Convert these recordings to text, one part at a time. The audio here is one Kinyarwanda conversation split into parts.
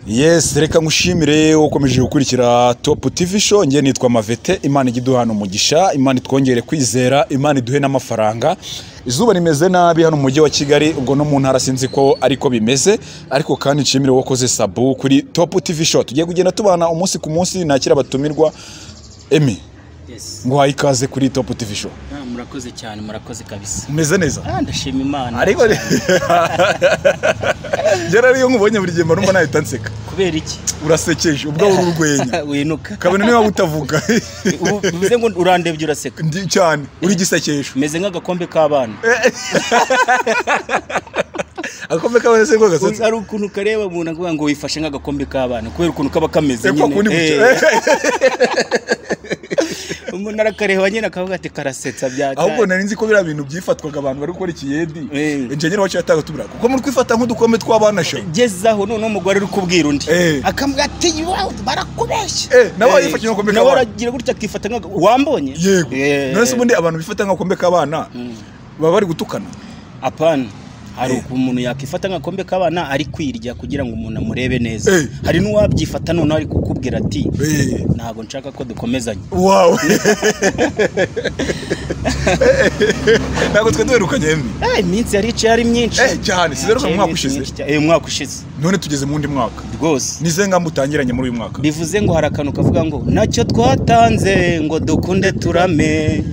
Yes, reka ngushimire ukomeje gukurikira Top TV show. Ngiye nitwa Mavete. Imana igiduhana umugisha, Imana twongere kwizera, Imana iduhe n'amafaranga. Izuba rimeze nabi hano mu mujyi wa Kigali, ubwo no mu ntara sinzi ko ariko bimeze, ariko kandi nshimire wakoze sabu kuri Top TV show. Tugiye kugenda tubana umunsi ku munsi, nakira abatumirwa. Emi, yes, ngwaye ikaze kuri Top TV show. Murakoze cyane, murakoze kabisa. Umeze neza? Ndashima Imana. Ariko Jara riyo nkubonye buri gihe marumva nahita nseka. Kubera iki? Urasekeje ubwo uri urwenya. Winuka. Kabone niba utavuga. Uvuze ngo urandebye uraseka. Ndi cyane, uri gisekesho. Meze nk'agakombe k'abana. Agakombe k'abana se ngo gasetse. Ari ukuntu kareba umuntu avuga ngo wifashe nk'agakombe k'abana kubera ukuntu kaba kameze nyine. Umuntu arakareba nyine akavuga ati karasetsa byaje. Ahubwo nari nzi ko bira bintu byifatwaga abantu bari gukora ikiyedi. Engineer wacu yataga tubira kuko muri kwifata nk'udukombe tw'abana sha. Gezaho none umugore uri kubwira undi. Akambwa ati barakubeshya. Nawe yifashe nk'agakombe k'abana. Nawe aragira gutya akifata nka wambonye. Yego. None se ubundi abantu bifata nk'agakombe k'abana baba bari gutukana. Apana. Hari umuntu yakifata nk'agakombe k'abana ari kwirya kugira ngo umuntu amurebe neza. Hari n'uwabyifata none ari kukubwira ati ntago nshaka ko dukomezanya. Wow. Ntago twe duherukanye Emi. Iminsi yari ice yari myinshi. Cyane sizeruka mu mwaka ushize. Umwaka ushize. None tugeze mu ndi mwaka. Rwose. Nize ngamba utangiranye muri uyu mwaka. Bivuze ngo harakanu kavuga ngo nacyo twatanze ngo dukunde turame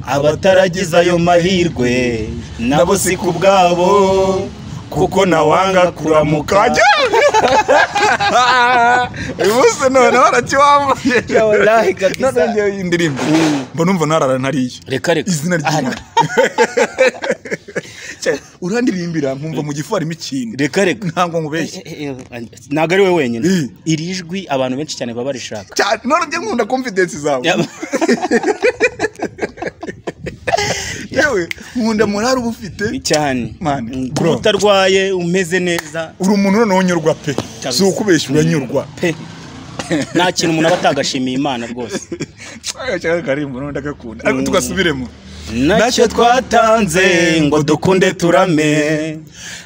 abataragize ayo mahirwe nabo si kubwabo kuko nawanga kuramuka. Ibuse none warakiwambaye. Ya wallahi kabisa. None indirimbo. Mbona umva narara ntariye. Reka izina ry'Imana. Urandirimbira nkumva mu gifu harimo ikintu. Reka ntango ngubeshye. Naga ari we wenyine. Irijwi abantu benshi cyane baba barishaka. Cyane none ngiye nkunda confidence zawe. Yewe nkunda morale ubufite cyane. Man, utarwaye umeze neza. Uri umuntu none wonyurwa pe. Si ukubeshya uranyurwa pe. Nta kintu umuntu abatagashimiye Imana rwose. Cyangwa karimbo none ndagakunda. Ariko tugasubiremo. Nacyo twatanze ngo dukunde turame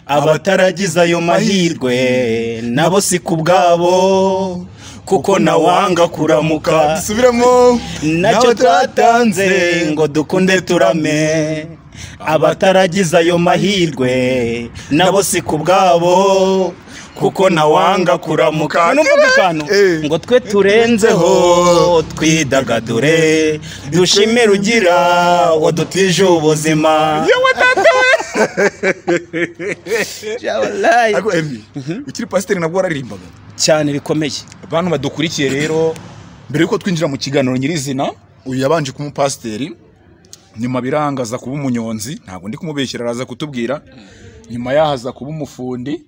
abataragize ayo mahirwe nabo si kubwabo kuko nawanga kuramuka. Dusubiremo. Nacyo twatanze ngo dukunde turame abataragize ayo mahirwe nabo si kubwabo kuko nawanga kuramuka. Ngo twe turenzeho twidagadure dushimire ugira wadutije ubuzima. Yewe tatawe. Wallahi. Ako Emi, ukiri pasiteri nabwo wararimbaga cyane bikomeye. Abantu badukurikiye rero mbere yuko twinjira mu kiganiro nyirizina, uyu yabanje kuba pasiteri, nyuma birangaza kuba umunyonzi, ntabwo ndi kumubeshyira araza kutubwira, nyuma yahaza kuba umufundi.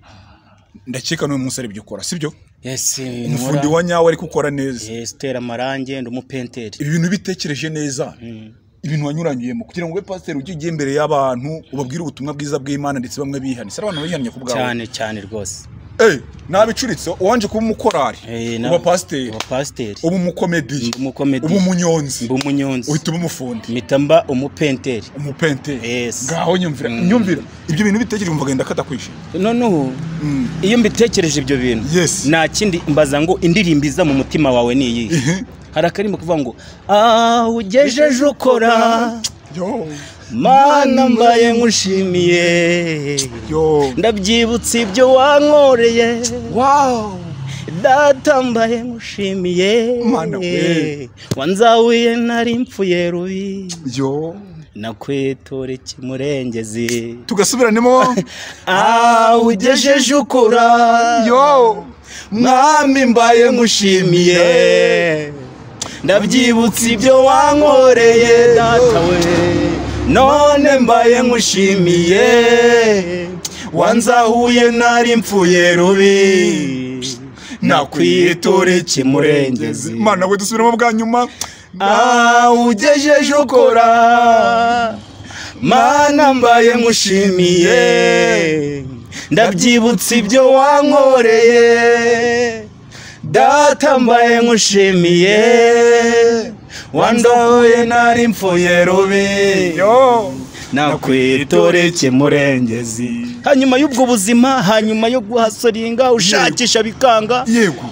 Ndakeka no umusare byukora sibyo? Yes, umufundi wa nyawe ari gukora neza. Yes, tera amarange ndumupenteri. Ibi bintu bitekereje neza. Ibintu wanyuranyuyemo kugira ngo we pasiteri ugiye imbere y'abantu ubabwire ubutumwa bwiza bw'Imana ndetse bamwe bihane. Sara abantu bihanye kubgaho. Cyane cyane rwose. Nabicuritse uwanje kuba umukorari. Uba pasiteri. Ubu mukomedi. Ubu munyonzi. Ubu munyonzi. Uhita uba umufundi. Mitamba umupenteri. Yes. Ngaho nyumvira. Ibyo bintu bitekereje umva genda kata kwishima. Noneho iyo mbitekereje ibyo bintu. Yes. Nta kindi mbaza ngo indirimbiza mu mutima wawe ni iyi. Harakarimo kuvuga ngo ugejeje ukora. Mana mbaye ngushimiye. Ndabyibutse ibyo wankoreye. Wow. Data mbaye ngushimiye. Mana we. Wanzawiye nari mpfuye rubi. Nakwetore kimurengezi. Tugasubirane ugejeje ukora. Mwami mbaye ngushimiye. Ndabyibutse ibyo wankoreye data we. None mbaye ngushimiye. Wanzahuye nari mpfuye rubi. Nakwitore kimurengezi. Mana we dusubiramo bwa nyuma. Ugejeje ukora. Mana mbaye ngushimiye. Ndabyibutse ibyo wankoreye. Data mbaye ngushimiye. Wandoye nari mpfuye rubi. Nakwitore kimurengezi. hanyuma y'ubwo buzima, hanyuma yo guhasoringa ushakisha bikanga. Yego.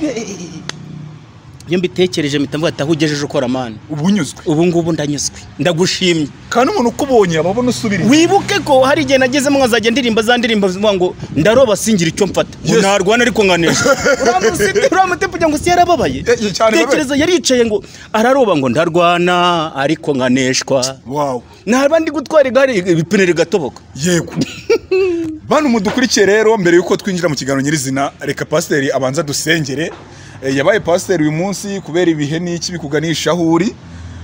Iyo mbitekereje mpita mvuga ati aho ugejeje ukora mani. Ubunyuzwe. Ubu ngubu ndanyuzwe. Ndagushimye. Kandi umuntu ukubonye ababona usubira. Wibuke ko hari igihe nageze mwazajya ndirimba za ndirimbo zivuga ngo ndaroba singira icyo mfata. Narwana ariko nkanesha. Uramute kugira ngo si yarababaye. Tekereza yaricaye ngo araroba ngo ndarwana ariko nkaneshwa. Wow. Nabandi gutwara igare ibipine rigatoboka. Yego. Bantu mudukurikiye rero mbere yuko twinjira mu kiganiro nyirizina reka pasiteri abanza dusengere. Yabaye pasiteri uyu munsi kubera ibihe n'iki bikuganisha aho uri.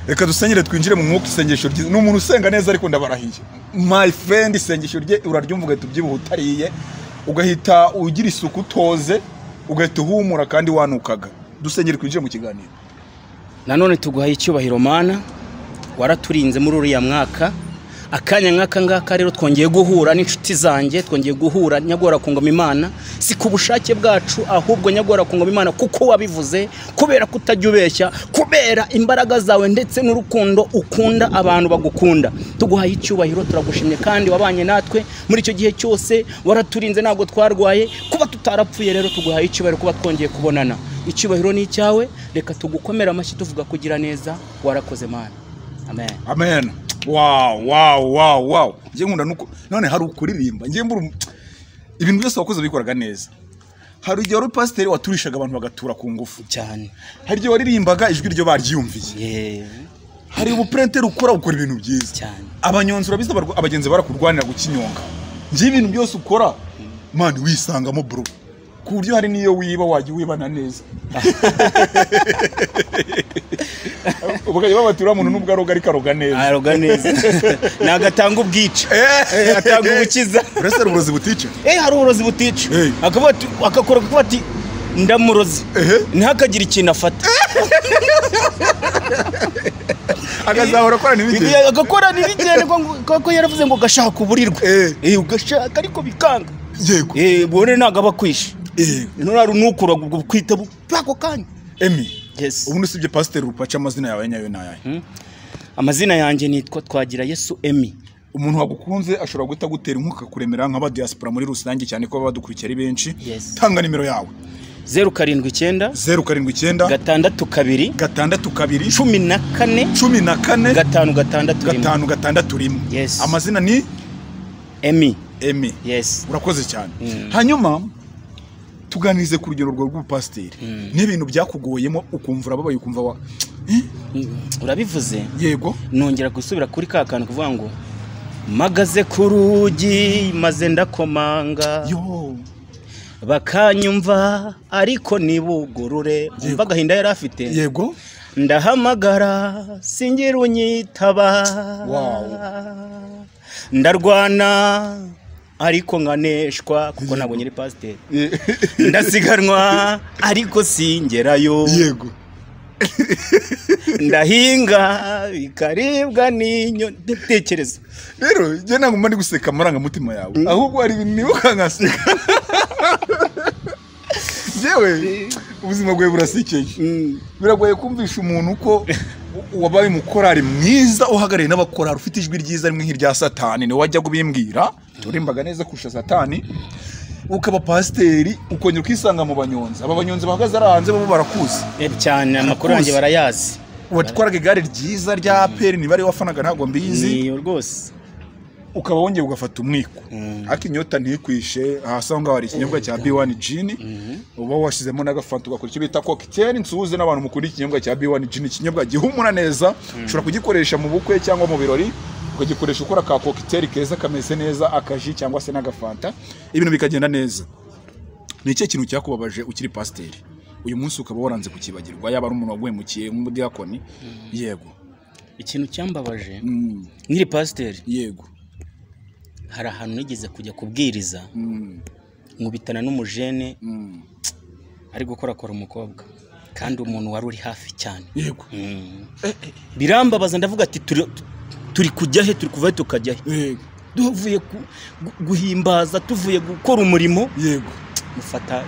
Reka dusengere twinjire mu mwuka isengesho rye. N'umuntu usenga neza ariko ndabarahiye. My friend isengesho rye uraryumva ugahita ubyibuha utariye. Ugahita ugira isuku toze. Ugahita uhumura kandi wanukaga. Dusengere twinjire mu kiganiro. Nanone tuguhaye icyubahiro Mana. Waraturinze muri uriya mwaka. Akanya nk'aka ngaka rero twongeye guhura n'inshuti zanjye, twongeye guhura nyagora ku ngoma Imana, si ku bushake bwacu ahubwo nyagora ku ngoma Imana kuko wabivuze, kubera kutajya ubeshya, kubera imbaraga zawe ndetse n'urukundo ukunda abantu bagukunda. Tuguhaye icyubahiro, turagushimye kandi wabanye natwe muri icyo gihe cyose, waraturinze ntabwo twarwaye, kuba tutarapfuye rero tuguhaye icyubahiro kuba twongeye kubonana. Icyubahiro ni icyawe, reka tugukomera amashyi tuvuga kugira neza, warakoze Mana. Amen. Amen. Wow. Ngiye nkunda nuko none hari ukuririmba. Ngiye mbura ibintu byose wakoze bikoraga neza. Hari igihe wari pasiteri waturishaga abantu bagatura ku ngufu cyane. Hari igihe waririmbaga ijwi ryo baryumviye. Hari ubuprenteri ukora ibintu byiza cyane. Abanyonzi urabiza abagenzi barakurwanira gukinyonga. Ngiye ibintu byose ukora man wisangamo bro. Ku buryo hari niyo wiba wagiye wibana neza. Ubagaye babatura umuntu nubwo aroga ariko aroga neza. Aroga neza. Nagatanga ubwica. Atanga ubukiza. Uretse uburozi butice. Hari uburozi butice. Akakora kuba ati ndamurozi. Ntihakagira ikintu afata. Agazahora akora n'ibigende. Agakora n'ibigende kuko yaravuze ngo gashaka uburirwe. Ugashaka ariko bikanga. Yego. Bone nagaba kwisha. None nukura kwita bako kanya. Emi. Yes. Ubu nusibye pasiteri Rupaca amazina yawe nyayo nayahe? Amazina yanjye nitwa Twagira Yesu Emi. Umuntu wagukunze ashobora guta gutera inkuka kuremera nk'aba diaspora muri rusange cyane ko badukurikira ari benshi. Tanga nimero yawe. 079 079 62 62 14 5 Yes. Amazina ni Emi. Yes. Urakoze cyane. Hanyuma tuganize ku rugero rw'ubupasiteri. N'ibintu byakugoyemo ukumva urababaye ukumva urabivuze. Yego. Nongera gusubira kuri ka kantu kuvuga ngo magaze ku rugi maze ndakomanga. Yo. Bakanyumva ariko nibugurure. Umva gahinda yari afite. Yego. Ndahamagara singira unyitaba. Wow. Ndarwana ariko nkaneshwa kuko ntabwo nyiri pasiteri. Ndasiganwa ariko singerayo. Yego. Ndahinga bikaribwa n'inyo. Tekereza rero je nanguma ndi guseka amarangamutima yawe ahubwo ari ibintu nibuka nkaseka. Jewe ubuzima bwawe burasikeye. Biragoye kumvisha umuntu ko wabaye umukorari mwiza uhagarariye n'abakorari ufite ijwi ryiza rimwe nk'irya Satani. Ni wajya kubimbwira turimbaga neza kusha Satani ukaba pasiteri ukongera ukisanga mu banyonzi. Aba banyonzi bahagaze arahanze bo barakuzi cyane, amakuru yanjye barayazi. Watwaraga igare ryiza rya APR niba ari wafanaga ntabwo mbizi. Ni rwose. Ukaba wongeye ugafata umwiko. Akinyota ntikwishe hasa ngo hari ikinyobwa cya B1 Gin. Uba washizemo n'agafanta ugakora icyo bita cocktail nsuze n'abantu mukuri ikinyobwa cya B1 Gin. Ikinyobwa gihumura neza. Ushobora kugikoresha mu bukwe cyangwa mu birori. Ukagikoresha ukora ka cocktail keza kameze neza akaji cyangwa se n'agafanta. Ibintu bikagenda neza. Ni iki kintu cyakubabaje ukiri pasiteri? Uyu munsi ukaba waranze kukibagirwa yaba ari umuntu waguhemukiye nk'umudiakoni. Yego. Ikintu cyambabaje nkiri pasiteri. Yego. Hari ahantu nigeze kujya kubwiriza nkubitana n'umujene ari gukorakora umukobwa kandi umuntu wari uri hafi cyane. Yego. Birambabaza ndavuga ati turi kujya he, turi kuva tukajya he. Yego. Duvuye guhimbaza, tuvuye gukora umurimo. Yego. Mufata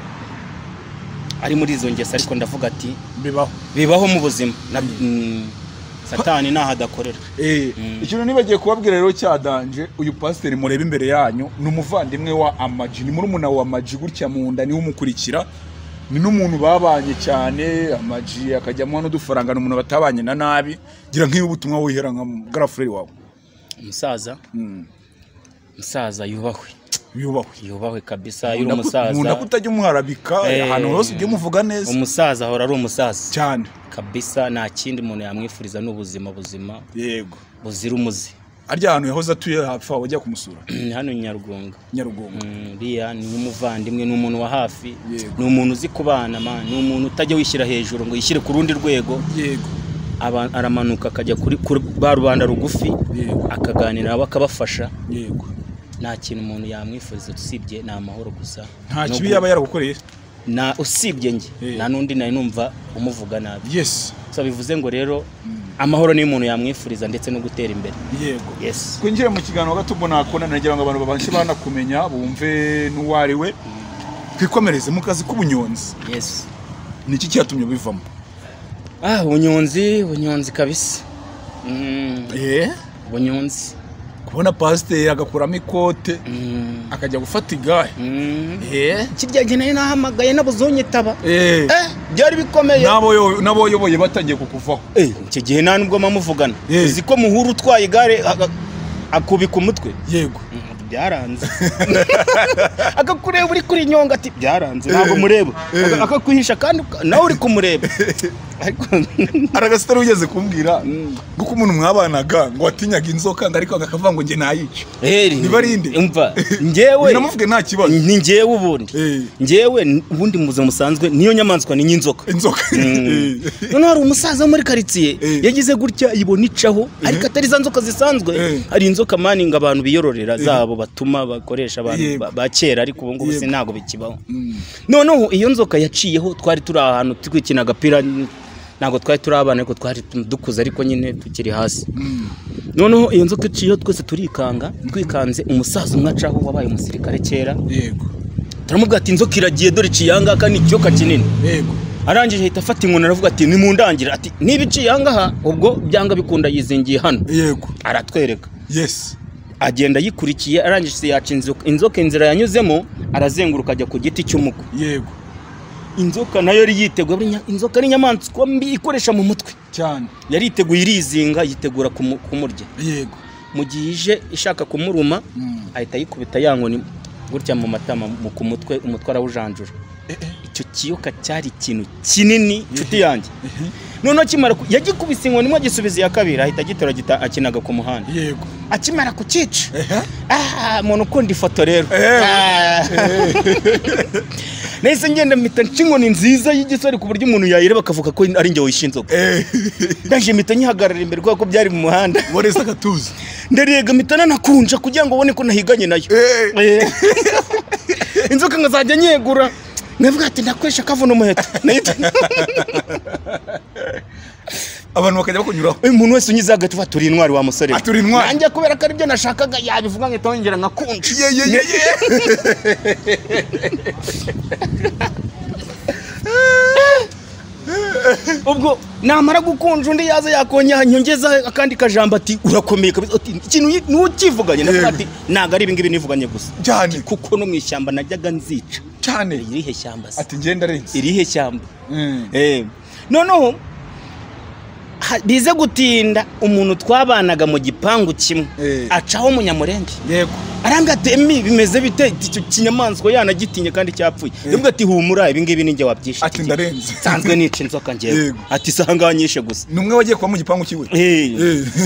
ari muri izo ngesa ariko ndavuga ati bibaho mu buzima. satani naho adakorera. Ikintu nibagiye kubabwira rero cyadanje, uyu pasiteri mureba imbere yanyu ni umuvandimwe wa Amaji, ni murumuna wa Amaji gutya mu nda niwe umukurikira, ni n'umuntu babanye cyane. Amaji akajyamo n'udufaranga, n'umuntu batabanye na nabi. Gira nk'iyo ubutumwa wihera nka girlfriend wawe. Umusaza yubahwe kabisa. Yuri umusaza umuntu akutajya umuharabika ahantu hose ujye muvuga neza. Umusaza ahora ari umusaza cyane kabisa, nta kindi umuntu yamwifuriza n'ubuzima buzima, yego, buzira umuze. arya ahantu yahoze atuye hapfa wajya kumusura hano Nyarugunga. Riya ni umuvandimwe, ni umuntu wa hafi, ni umuntu uzi kubana man, ni umuntu utajya wishyira hejuru ngo yishyire ku rundi rwego. Yego, aramanuka akajya kuri ba rubanda rugufi, akaganira nabo akabafasha. Yego, nta kintu umuntu yamwifuriza usibye ni amahoro gusa. Nta kibi yaba yaragukoreye na usibye nge nta nundi nari numva umuvuga nabi. Yes, so bivuze ngo rero amahoro ni umuntu yamwifuriza ndetse no gutera imbere. Yego, yes. Kwinjira mu kiganiro gato mbona akona, nagira ngo abantu babanje banakumenya bumve n'uwari we. Twikomereze mu kazi k'ubunyonzi. Yes. Niki cyatumye bivamo? Ubunyonzi kabisa. Ubunyonzi. Kubona pasiteri agakuramo ikote akajya gufata igare. Kirya geneye nahamagaye nabuzonyitaba. Byari bikomeye. Nabo yoboye batangiye kukuvaho. Icyo gihe nta nubwo mamuvugana. Uzi ko muhuru utwaye igare akubika umutwe. Yego, byaranze. Akakureba uri kuri nyonga ati byaranze ntabwo mureba. Akakwihisha kandi nawe uri kumureba. Aragasitari ugeze kumbwira guko umuntu mwabanaga ngo watinyaga inzoka ariko akavuga ngo nge nayica. Nibarinde umva ngewe namuvuge nta kibazo. Ni ngewe ubundi. Ngewe ubundi muze musanzwe niyo nyamanzwa ni inzoka. None hari umusaza muri quartier yagize gutya ibona icaho ariko atari za nzoka zisanzwe. Hari inzoka maninga abantu biyororera zabo batuma bakoresha abantu ba kera ariko ubu ngubu sinago bikibaho. Noneho iyo nzoka yaciyeho twari turi ahantu twikina agapira, ntabwo twari turabana ariko twari dukuze ariko nyine tukiri hasi. Noneho iyo nzoka iciyeho twese twikanze umusaza umwe acaho wabaye umusirikare kera. Yego, turamubwira ati inzoka iragiye dore iciyanga kandi ikiyoka kinini. Yego, arangije ahita afata inkoni aravuga ati nimundangira ati niba iciyanga ubwo byanga bikunda yizingiye hano. Yego, aratwereka. Yes, agenda yikurikiye, arangije yaca inzoka inzira yanyuzemo arazenguruka ajya ku giti cy'umuko. Yego, inzoka nayo yari yiteguye. Inzoka ni inyamaswa mbi ikoresha mu mutwe cyane. Yari yiteguye irizinga yitegura kumurya. Yego, mu gihe ije ishaka kumuruma ahita yikubita ya nkoni gutya mu matama ku mutwe, umutwe arawujanjura. Icyo kiyoka cyari ikintu kinini nshuti yanjye. Noneho kimara yagikubise inkoni mo gisubiza ya kabiri ahita gitora akinaga ku muhanda. Yego, akimara kucica muntu ukunda ifoto rero. Nahise ngenda mpita nshingoni nziza y'igisore ku buryo umuntu yayireba akavuga ko ari njye wishe inzoka. Ndaje mpita nyihagarara imbere kuko byari mu muhanda. Boreza gatuza. Ndarega mpita nanakunja kugira ngo ubone ko nahiganye nayo. Inzoka ngazajya nyegura. Nkavuga ati ndakwesha kavuna umuheto. Abantu bakajya bakunyuraho. Umuntu wese unyiza hagati turi intwari wa musore. Aturi intwari. Nanjye kubera ko ari byo nashakaga yabivuga ngo tongera nkakunja. Ubwo namara gukunja undi yaza yakonya nyongeza akandi kajambo ati urakomeye kabisa. Ikintu n'ukivuganye navuga ati naga ari ibingibi nivuganye gusa. Cyane kuko no mwishyamba najyaga nzica. Cyane irihe shyamba se? Ati ngenda renze. Irihe shyamba? Noneho bize gutinda umuntu twabanaga mu gipangu kimwe acaho Munyamurenge. Yego, aranga temi bimeze bite icyo kinyamaswa yanagitinye kandi cyapfuye. Yambwa ati humura ibingibi ninjye wabyishe. Ati ndarenze. Sanzwe nica inzoka ngiye. Ati sanganyishe gusa. Numwe wagiye kwa mu gipangu kiwe.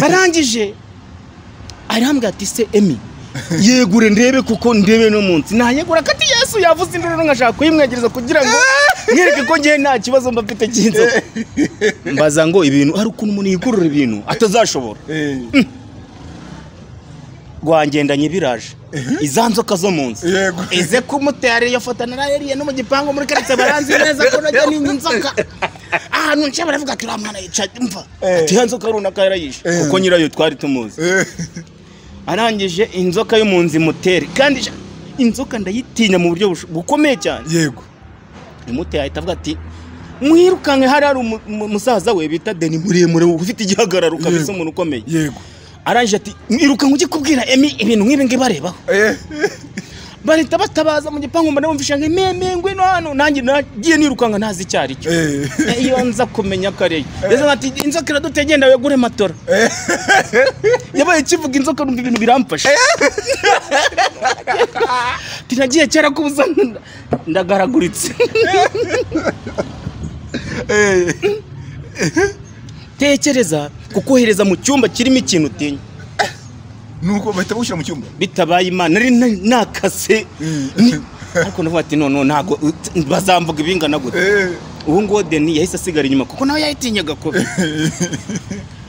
Barangije arambwa ati se Emi yegure ndebe kuko ndebe no munsi nayegura kati Yesu yavuze induru ngashaka kuyimwegereza kugira ngo mwireke ko ngiye nta kibazo mbafite cy'inzoka. Mbaza ngo ibintu hari ukuntu umuntu yikurura ibintu atazashobora. Rwangendanye biraje izanzoka zo munsi ize kumutera yo fotana na yariye no mu gipango muri keretse baranzi neza ko najya n'inzoka ahantu nce baravuga ati ramwana yica mva ati hanzoka runaka yarayishe kuko nyirayo twari tumuzi. Arangije inzoka yo munzi mutere kandi inzoka ndayitinya mu buryo bukomeye cyane. Yego, imuteye ahita avuga ati mwirukanke hari umusaza we bita Deni muremure ufite igihagararo kabisa umuntu ukomeye yego aranje ati mwirukanke ujye kubwira Emi ibintu nk'ibi ngi barebaho barita batabaza mu gipangu mbona bumvisha ngo imemengwe no hano nanjye nagiye nirukanka ntazi cyari cyo iyo nza kumenya kare yezo ati inzoka iradutegenda we gure matora yabaye kivuga inzoka numva ibintu biramfasha tinagiye cyara kubuza ndagaraguritse tekereza kukohereza mu cyumba kirimo ikintu utinya nuko bahita bushyira mu cyumba bitabaye Imana nari nakase ariko navuga ati none ntago bazamvuga ibingana gute ubu ngo Deni yahise asigara inyuma kuko nawe yayitinyaga ko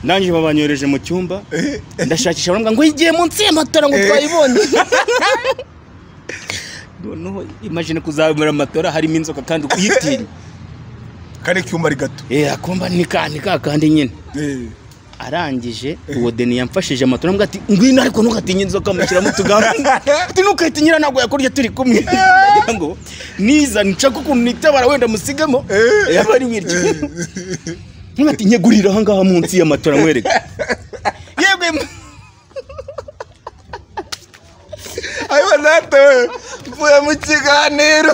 nanjye babanyoreje mu cyumba ndashakisha baravuga ngo igiye munsi y'amatora ngo twayibonye no imagine kuzabura amatora harimo inzoka kandi uyitinya kare cyumba ari gato akumva ni kandi nyine arangije uwo Deni yamfashije amatora mbwa ati ngwino ariko ntugatinye inzoka mushyiramo tugamba ati ntukayitinyira ntabwo yakorye turi kumwe ngo niza nshaka ukuntu nitabara wenda musigamo yabari wirye ntugatinye gurira aha ngaha munsi y'amatora mwereke yebwe ayo nato mvuye mu kiganiro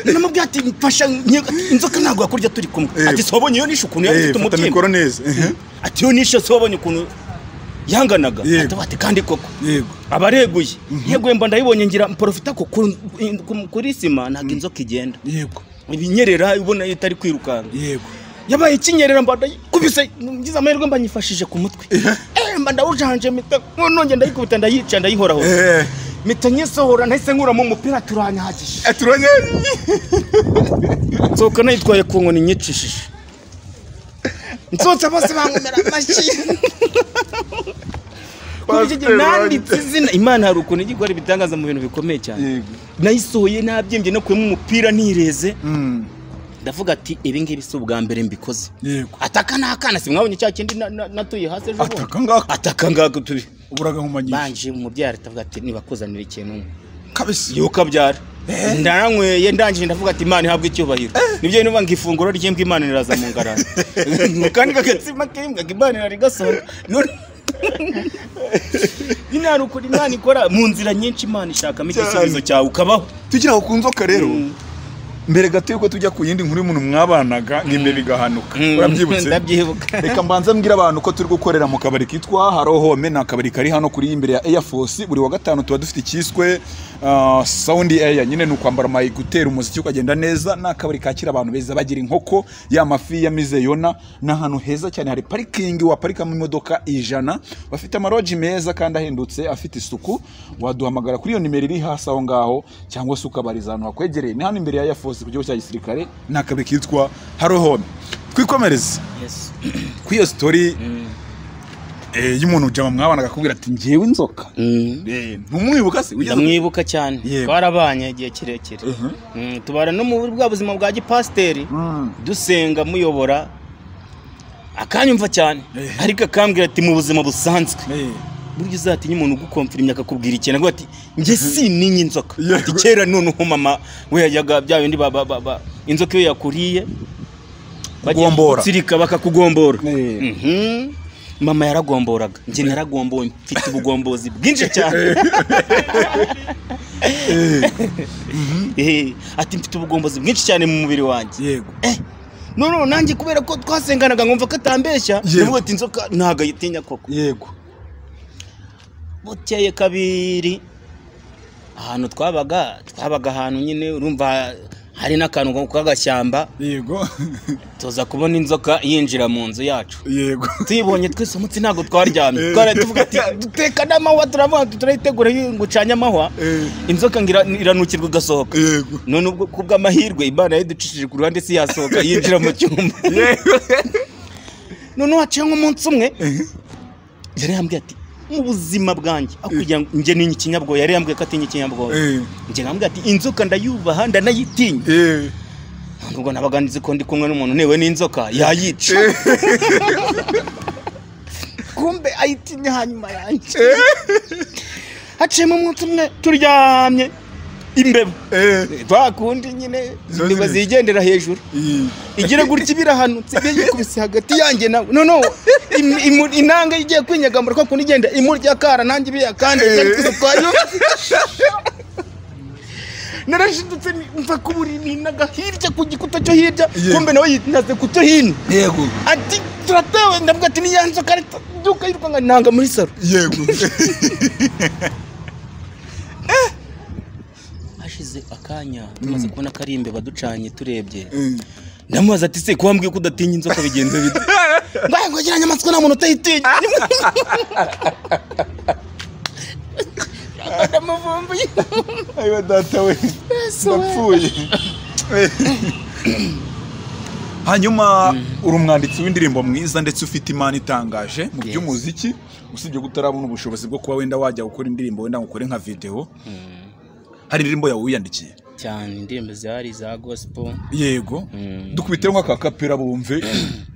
namubwiye ati mfasha inzoka ntabwo yakurya turi kumwe ati sobonye yo nishe ukuntu yafite umutima ati yo nishe sobonye ukuntu yanganaga ati kandi koko abareguye yeguye mba ndayibonye ngira profita ko kuri sima ntabwo inzoka igenda ibinyerera ubona itari kwirukanka yabaye ikinyerera mba ndayikubise ngize amahirwe mba nyifashije ku mutwe mba ndawujanje mita nonge ndayikubita ndayica ndayihoraho mitanye sohora nahise nkuramo umupira turanyahagije aturanye nsoka nayitwaye ku nkoni nyicishije nsotse bose bangomera amashyi kujye nanditse izina Imana hari ukuntu igikora ibitangaza mu bintu bikomeye cyane nayisohoye nabyimbye no kwema umupira ntireze ndavuga ati ibi ngibi si ubwa mbere mbikoze ataka nakana si mwabonye cya kindi natuye hasi ejo ataka ngaka tubi uburaga nkumanyije banje umubyara tavuga ati nibakuzanira ikintu kabisi yuko byara ndaranyweye ndangije ndavuga ati Imana ihabwe icyubahiro nibyo niba ngifunguro ry'imbwa Imana iraza mu ngarana kandi kagatsima k'imbwa Imana iri gasohoka Inari ukuri Imana ikora mu nzira nyinshi Imana ishaka igisubizo cyawe ukabaho tugira ku nzoka rero mbere gato yuko tujya ku yindi nkuru y'umuntu mwabanaga nk'imbe bigahanuka urabyibutse ndabyibuka reka mbanza mbwira abantu ko turi gukorera mu kabari kitwa Haro Home na kabari kari hano kuri imbere ya Air Force buri wa gatanu tuba dufite ikiswe Sound Air nyine no kwambara mayi gutera umuziki ukagenda neza na kabari kakira abantu beza bagira inkoko ya mafi ya Mizeyona na hano heza cyane hari parking wa parika mu imodoka 100 bafite amaroji meza kandi ahendutse afite isuku waduhamagara kuri iyo nimero iri hasi aho ngaho cyangwa se ukabariza ahantu hakwegereye ni hano imbere ya Air Force kugiye cya gisirikare na kabari kitwa Haro Home twikomereze kwiyo story y'umuntu ujama mwabanaga kubwira ati ngiyewe inzoka ntumwibuka se ndamwibuka cyane twarabanye igihe kirekire tubara no mu bwa buzima bwa gipasteri dusenga muyobora akanyumva cyane ariko akambwira ati mu buzima busanzwe buryo uzatinya umuntu ugukomfirimya akakubwira ikintu ngo ati nge sininye inzoka ati kera none mama we yajaga bya bindi inzoka yo yakuriye bagombora tsirika bakakugombora mama yaragomboraga nje naragomboye mfite ubugombozi bwinshi cyane ati mfite ubugombozi bwinshi cyane mu mubiri wanjye yego none nanjye kubera ko twasenganaga ngumva ko atambeshya ndavuga ati inzoka ntago yitinya koko yego buteye kabiri ahantu twabaga ahantu nyine urumva hari n'akantu k'agashyamba yego tuza kubona inzoka yinjira mu nzu yacu yego tuyibonye twese umutsi ntago twaryamye twari tuvuga ati duteka n'amahwa turavuga turayitegura gucanya amahwa inzoka ngira iranukirwa gasohoka none ubwo kubw'amahirwe Imana yaducishije ku ruhande si yasohoka yinjira mu cyumba none waciye nk'umunsi umwe yari yambwiye ati mu buzima bwanjye akugira nje ninyi kinyabwo yari yambwiye ko atinye kinyabwo nje ngambwiye ati inzoka ndayubaha ndanayitinya ngo nabaganize ko ndi kumwe n'umuntu newe n'inzoka yayica kumbe ayitinya hanyuma yanjye haciyemo umunsi umwe turyamye imbeba twakundi nyine imbeba zigendera hejuru igira gutya ibirahanutse yikubise hagati yanjye nawe no inanga igiye kwinyagambura ko kundi igenda imurya kara nanjye ibiya kandi twayo narashidutse mva kuburiri nagahirya ku gikuta cyo hirya kumbe nawe yinaze ku cyo hino yego ati turatewe ndavuga ati niyanzo karita duka yiruka nga nanga muri saro yego hashize akanya tumaze kubona kari imbeba ducanye turebye ndamubaza ati se kumbwiye ko udatinya inzoka bigenze bite ngo agira nyamaswa nta muntu utayitinya ndamuvumbuye ayo data we ndapfuye hanyuma uri umwanditsi w'indirimbo mwiza ndetse ufite imana itangaje mu by'umuziki usibye gutarabona ubushobozi bwo kuba wenda wajya gukora indirimbo wenda ngukore nka video hari indirimbo yawe wiyandikiye cyane indirimbo zihari za gospel yego dukubitemo nk'akakapera bumve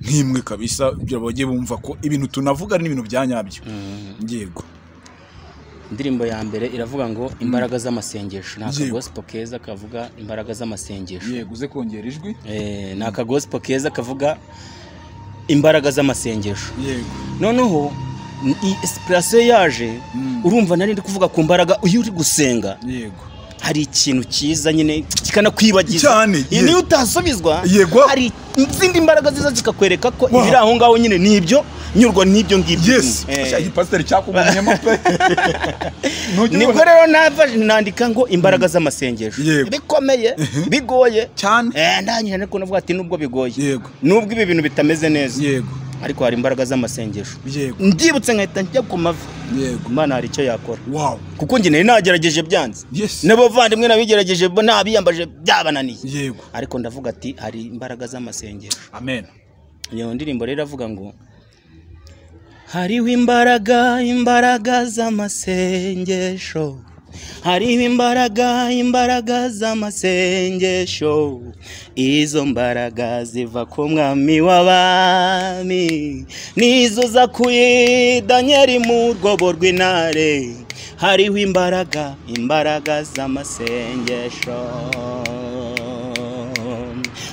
nk'imwe kabisa byo bagiye bumva ko ibintu tunavuga ni ibintu byanyabyo yego indirimbo ya mbere iravuga ngo imbaraga z'amasengesho naka gospel keza kavuga imbaraga z'amasengesho yego uze kongera ijwi naka gospel keza kavuga imbaraga z'amasengesho yego noneho inspiration yaje urumva nari ndi kuvuga ku mbaraga uyu uri gusenga yego hari ikintu cyiza nyine kikanakwibagiza cyane niyo utasubizwa hari izindi mbaraga ziza zikakwereka ko ibiri aho ngaho nyine nibyo nyurwa n'ibyo ngibyo yes iyi pastor cyakugumyemo pe nibwo rero nandika ngo imbaraga z'amasengesho bikomeye bigoye cyane ndangije ariko navuga ati nubwo bigoye yego nubwo ibi bintu bitameze neza yego ariko hari imbaraga z'amasengesho yego ndibutse nkahita njya ku mavi yego Imana hari icyo yakora wow kuko njye nagerageje byanze yes n'abavandimwe nabigerageje nabiyambaje byabananiye yego ariko ndavuga ati hari imbaraga z'amasengesho amen iyo ndirimbo rero avuga ngo hariho imbaraga z'amasengesho hariho imbaraga z'amasengesho izo mbaraga ziva ku mwami w'abami nizo zakuye Danieli mu rwobo rw'intare hariho imbaraga z'amasengesho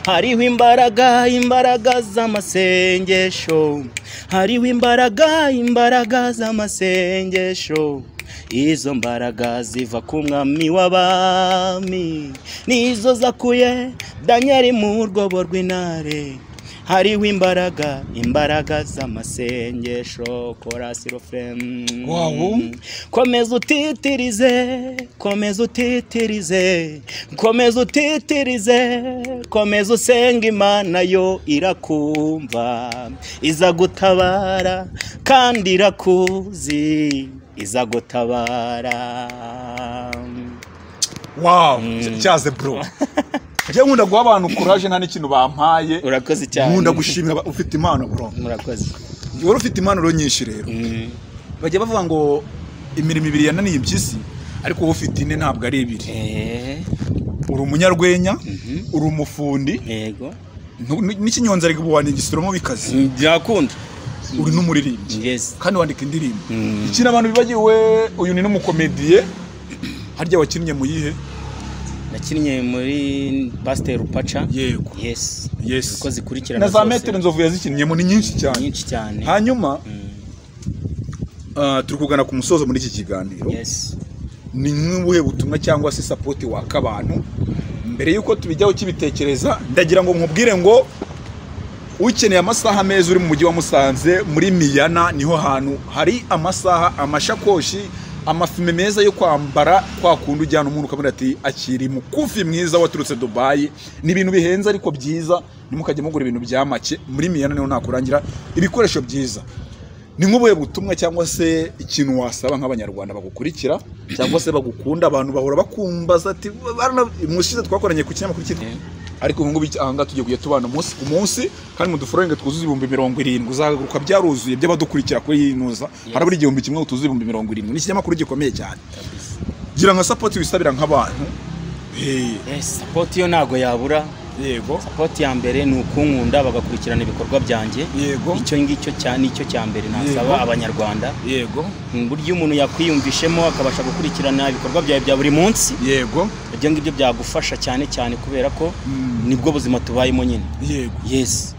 hariho imbaraga z'amasengesho hariho imbaraga z'amasengesho izo mbaraga ziva ku mwami w'abami nizo zakuye Danieli mu rwobo rw'intare hariho imbaraga z'amasengesho chorus refrain wow komeza utitirize komeza usenga Imana yo irakumva iza gutabara kandi irakuzi iza gutabara wow cyaze bro je nkunda guha abantu courage nta n'ikintu bampaye urakoze cyane nkunda gushimira ufite impano bro murakoze wari ufite impano nyinshi rero bajya bavuga ngo imirimo ibiri yananiye impyisi ariko ufite ine ntabwo ari ibiri uri umunyarwenya uri umufundi yego n'ikinyonza ariko buwani gisiramo bikaze byakunda uri n'umuririmbyi yes kandi wandika indirimbo ikina abantu bibagiwe uyu ni n'umukomediye harya wakinnye mu yihe nakinnye muri Pastor Rupaca yego yes yes uko zikurikirana na za metero nzovu yazikinnyemo ni nyinshi cyane hanyuma turi kugana ku musozo muri iki kiganiro yes ni nk'ubuhe butumwa cyangwa se support waka abantu mbere yuko tubijyaho kibitekereza ndagira ngo nkubwire ngo ukeneye amasaha meza uri mu mujyi wa Musanze muri Miyana niho hantu hari amasaha amashakoshi amafime meza yo kwambara kwa kundu ujyana umuntu ukamubwira ati akiri mukufi mwiza waturutse Dubai ni ibintu bihenze ariko byiza nimukajye mugura ibintu bya make muri Miyana niho nakurangira ibikoresho byiza ni nk'ubuye butumwa cyangwa se ikintu wasaba nk'abanyarwanda bagukurikira cyangwa se bagukunda abantu bahora bakumbaza ati mushize twakoranye ku kinyamakuru cyitwa ariko ngubu ahanga tugiye kujya tubana umunsi ku munsi kandi mu duforenge twuzuza 70,000 uzagaruka byaruzuye by'abadukurikira kuri yinuza haraburi 1,000 utuzuza 70,000 ni ikinyamakuru gikomeye cyane gira nka support wisabira nk'abantu yes support yo nago yabura yego support ya mbere ni ukunkunda bagakurikirana ibikorwa byanjye yego icyo ngicyo cyane icyo cya mbere nasaba abanyarwanda yego buryo umuntu yakwiyumvishemo akabasha gukurikirana ibikorwa byawe bya buri munsi yego ibyo ngibyo byagufasha cyane cyane kubera ko nibwo buzima tubayemo nyine yego yes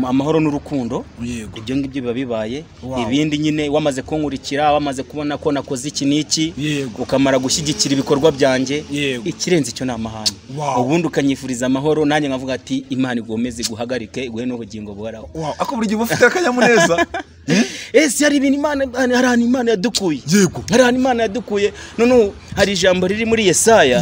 amahoro n'urukundo yego ibyo ngibyo biba bibaye ibindi nyine wamaze kunkurikira wamaze kubona ko nakoze iki n'iki ukamara gushyigikira ibikorwa byanjye ikirenze icyo ni amahane ubundi ukanyifuriza amahoro nanjye nkavuga ati Imana igomeze guhagarike iguhe n'ubugingo buhoraho ako buri gihe ufite akanyamuneza hari ibintu Imana yadukuye hari Imana yadukuye none hari ijambo riri muri Yesaya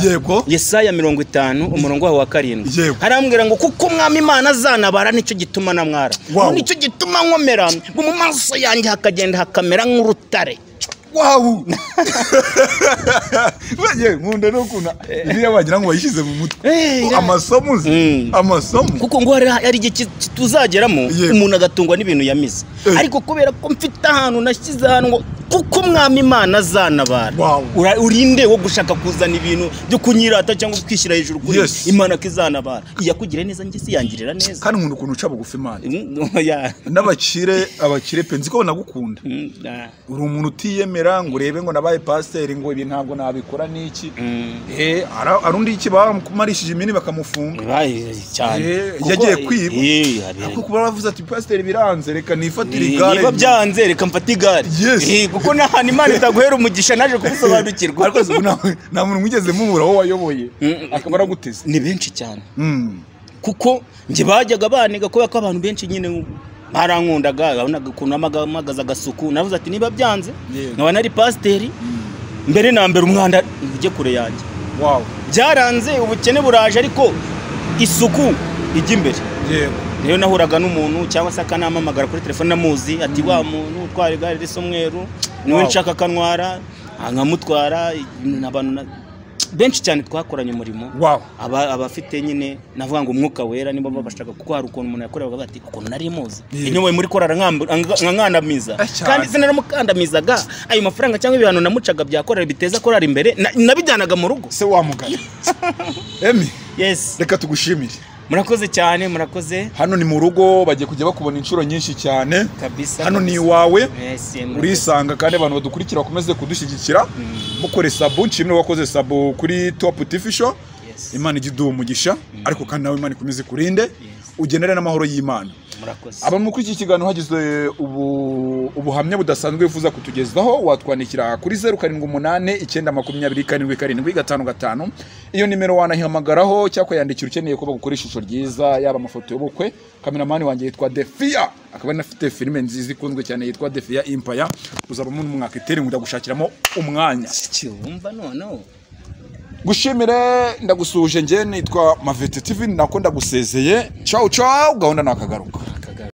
Yesaya 50 umurongo wa 7 harambwira ngo kuko mwami Imana azanabara nicyo gituma namwara nicyo gituma nkomera ngo mu maso yanjye hakagenda hakamera nk'urutare Baje nkunda no kuna iriya bagira ngo bayishize mu mutwe amasomo kuko ngo hari igihe tuzageramo umuntu agatungwa n'ibintu yamize ariko kubera ko mfite ahantu nashyize hano ngo kuko mwami Imana azanabara urinde wo gushaka kuzana ibintu byo kunyirata cyangwa kwishyira hejuru kuri Imana kizanabara iyakugire neza njye si yangirira neza kandi umuntu ukuntu uca bugufi Imana abakire penzi ko nagukunda uri umuntu utiyemera ngo urebe ngo nabaye pasteur ngo ibi ntabwo nabikora niki arundi iki bakumarishije imini bakamufunga cyane yagiye kwiba ariko kuba bavuze ati pasteur biranze reka nifatire igare niba byanze reka mfate igare kuko nahana Imana itaguhera umugisha naje kubisobanukirwa ariko nta muntu mwigeze mubura aho wayoboye akabara guteze ni benshi cyane kuko nje bajyaga baniga kubera ko abantu benshi nyine barankundaga babonaga ukuntu amagaza agasuku navuze ati niba byanze nkaba nari pasiteri mbere na mbere umwanda ujye kure yanjye byaranze ubukene buraje ariko isuku ijya imbere rero nahuraga n'umuntu cyangwa se akanamamagara kuri telefone namuzi ati wa muntu utwara igare risa umweru niwe nshaka kanwara nkamutwara abantu benshi cyane twakoranye umurimo abafite nyine navuga ngo umwuka wera nibo babashaka kuko hari ukuntu umuntu yakorewe bati ukuntu nari muzi inyoboye muri korara nkandamiza kandi sinaramukandamizaga ayo mafaranga cyangwa ibihano namucaga byakorera biteza korara imbere nabijyanaga mu rugo se wamugana Emi yes reka tugushimire murakoze cyane murakoze hano ni mu rugo bagiye kujya bakubona inshuro nyinshi cyane kabisa hano ni iwawe urisanga kandi abantu badukurikira bakomeze kudushyigikira mukore sabo nshimwe wakoze sabo kuri Top TV Show Imana igiduha umugisha ariko kandi nawe Imana ikomeze kurinde ugenere n'amahoro y'Imana murakoze aba muri iki kiganiro hagize ubuhamya budasanzwe wifuza kutugezaho watwandikira kuri 0789272755 iyo nimero wanahihamagaraho cyangwa yandikira ukeneye ko bagukora ishusho ryiza yaba amafoto y'ubukwe kameramani wanjye yitwa Defia akaba anafite filime nziza ikunzwe cyane yitwa Defia Empire uzaba mu mwaka iteri ngudagushakiramo umwanya cyumva noneho gushimire ndagusuje nge nitwa Mavete TV nako ndagusezeye ciao ciao gahunda nakagaruka